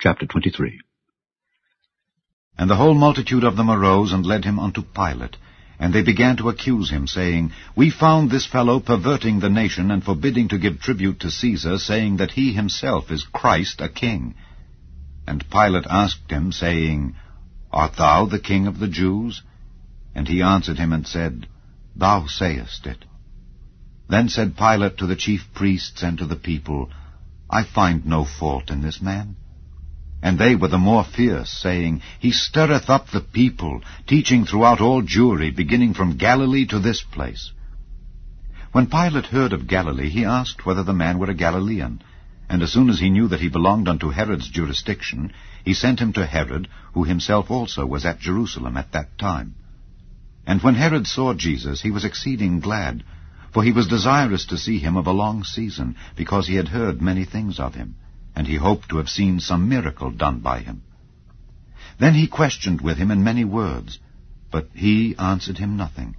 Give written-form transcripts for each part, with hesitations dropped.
Chapter 23. And the whole multitude of them arose and led him unto Pilate. And they began to accuse him, saying, We found this fellow perverting the nation, and forbidding to give tribute to Caesar, saying that he himself is Christ, a king. And Pilate asked him, saying, Art thou the king of the Jews? And he answered him and said, Thou sayest it. Then said Pilate to the chief priests and to the people, I find no fault in this man. And they were the more fierce, saying, He stirreth up the people, teaching throughout all Jewry, beginning from Galilee to this place. When Pilate heard of Galilee, he asked whether the man were a Galilean. And as soon as he knew that he belonged unto Herod's jurisdiction, he sent him to Herod, who himself also was at Jerusalem at that time. And when Herod saw Jesus, he was exceeding glad, for he was desirous to see him of a long season, because he had heard many things of him, and he hoped to have seen some miracle done by him. Then he questioned with him in many words, but he answered him nothing.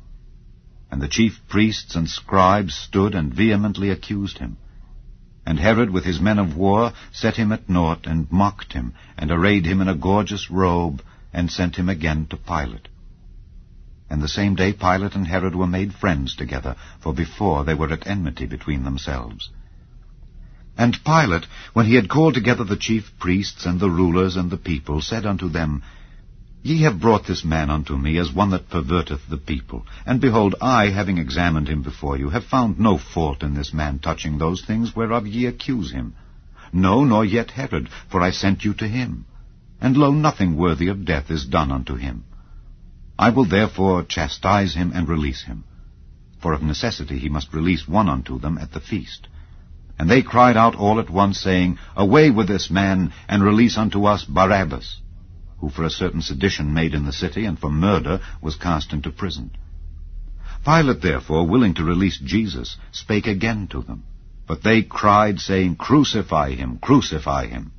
And the chief priests and scribes stood and vehemently accused him. And Herod with his men of war set him at naught, and mocked him, and arrayed him in a gorgeous robe, and sent him again to Pilate. And the same day Pilate and Herod were made friends together, for before they were at enmity between themselves. And Pilate, when he had called together the chief priests and the rulers and the people, said unto them, Ye have brought this man unto me as one that perverteth the people. And behold, I, having examined him before you, have found no fault in this man touching those things whereof ye accuse him. No, nor yet Herod, for I sent you to him. And lo, nothing worthy of death is done unto him. I will therefore chastise him and release him. For of necessity he must release one unto them at the feast. And they cried out all at once, saying, Away with this man, and release unto us Barabbas, who for a certain sedition made in the city, and for murder was cast into prison. Pilate therefore, willing to release Jesus, spake again to them. But they cried, saying, Crucify him, crucify him.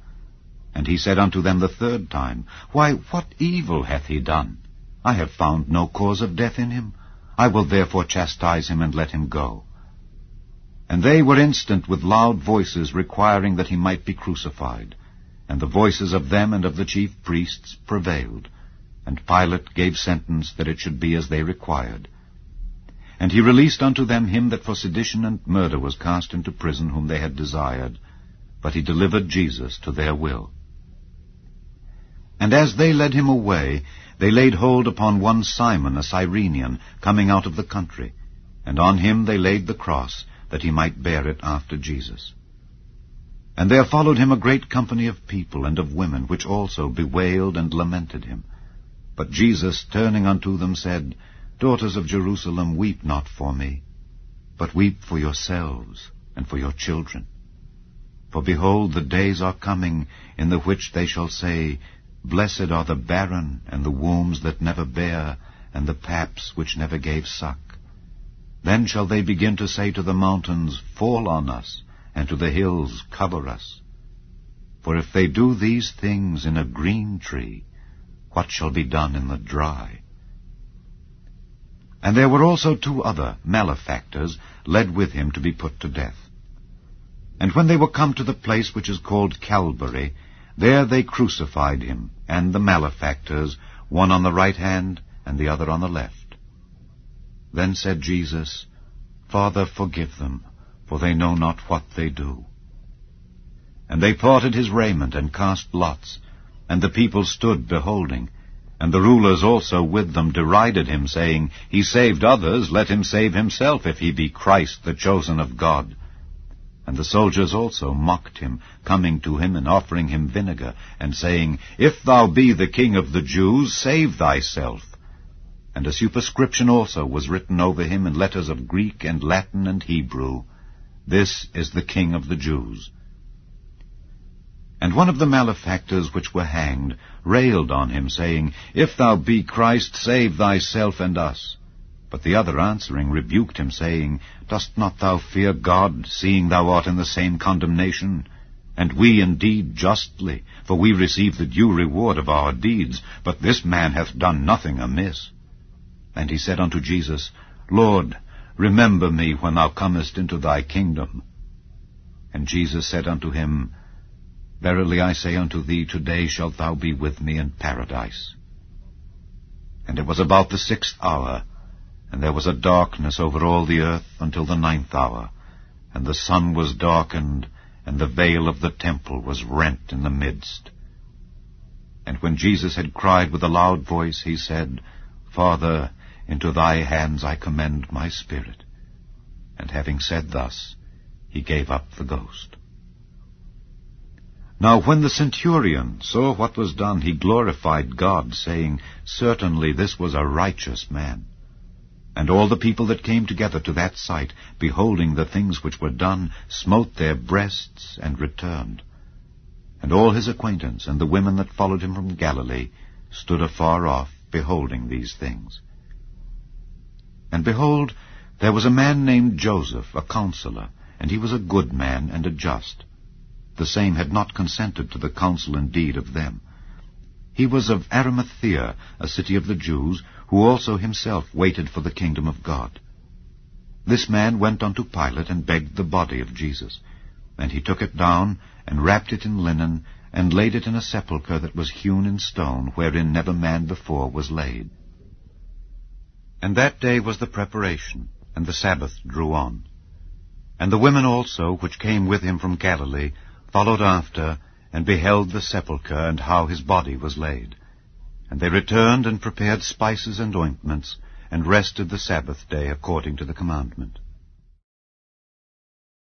And he said unto them the third time, Why, what evil hath he done? I have found no cause of death in him. I will therefore chastise him, and let him go. And they were instant with loud voices, requiring that he might be crucified. And the voices of them and of the chief priests prevailed. And Pilate gave sentence that it should be as they required. And he released unto them him that for sedition and murder was cast into prison, whom they had desired. But he delivered Jesus to their will. And as they led him away, they laid hold upon one Simon, a Cyrenian, coming out of the country. And on him they laid the cross, that he might bear it after Jesus. And there followed him a great company of people and of women, which also bewailed and lamented him. But Jesus, turning unto them, said, Daughters of Jerusalem, weep not for me, but weep for yourselves and for your children. For behold, the days are coming, in the which they shall say, Blessed are the barren, and the wombs that never bare, and the paps which never gave suck. Then shall they begin to say to the mountains, Fall on us, and to the hills, Cover us. For if they do these things in a green tree, what shall be done in the dry? And there were also 2 other malefactors led with him to be put to death. And when they were come to the place which is called Calvary, there they crucified him, and the malefactors, one on the right hand, and the other on the left. Then said Jesus, Father, forgive them, for they know not what they do. And they parted his raiment, and cast lots, and the people stood beholding. And the rulers also with them derided him, saying, He saved others, let him save himself, if he be Christ, the chosen of God. And the soldiers also mocked him, coming to him, and offering him vinegar, and saying, If thou be the King of the Jews, save thyself. And a superscription also was written over him in letters of Greek and Latin and Hebrew, This is the King of the Jews. And one of the malefactors which were hanged railed on him, saying, If thou be Christ, save thyself and us. But the other answering rebuked him, saying, Dost not thou fear God, seeing thou art in the same condemnation? And we indeed justly, for we receive the due reward of our deeds, but this man hath done nothing amiss. And he said unto Jesus, Lord, remember me when thou comest into thy kingdom. And Jesus said unto him, Verily I say unto thee, today shalt thou be with me in paradise. And it was about the 6th hour, and there was a darkness over all the earth until the 9th hour, and the sun was darkened, and the veil of the temple was rent in the midst. And when Jesus had cried with a loud voice, he said, Father, into thy hands I commend my spirit. And having said thus, he gave up the ghost. Now when the centurion saw what was done, he glorified God, saying, Certainly this was a righteous man. And all the people that came together to that sight, beholding the things which were done, smote their breasts and returned. And all his acquaintance and the women that followed him from Galilee stood afar off, beholding these things. And behold, there was a man named Joseph, a counselor, and he was a good man and a just. The same had not consented to the counsel and deed of them. He was of Arimathea, a city of the Jews, who also himself waited for the kingdom of God. This man went unto Pilate and begged the body of Jesus. And he took it down, and wrapped it in linen, and laid it in a sepulchre that was hewn in stone, wherein never man before was laid. And that day was the preparation, and the Sabbath drew on. And the women also, which came with him from Galilee, followed after, and beheld the sepulchre, and how his body was laid. And they returned and prepared spices and ointments, and rested the Sabbath day according to the commandment.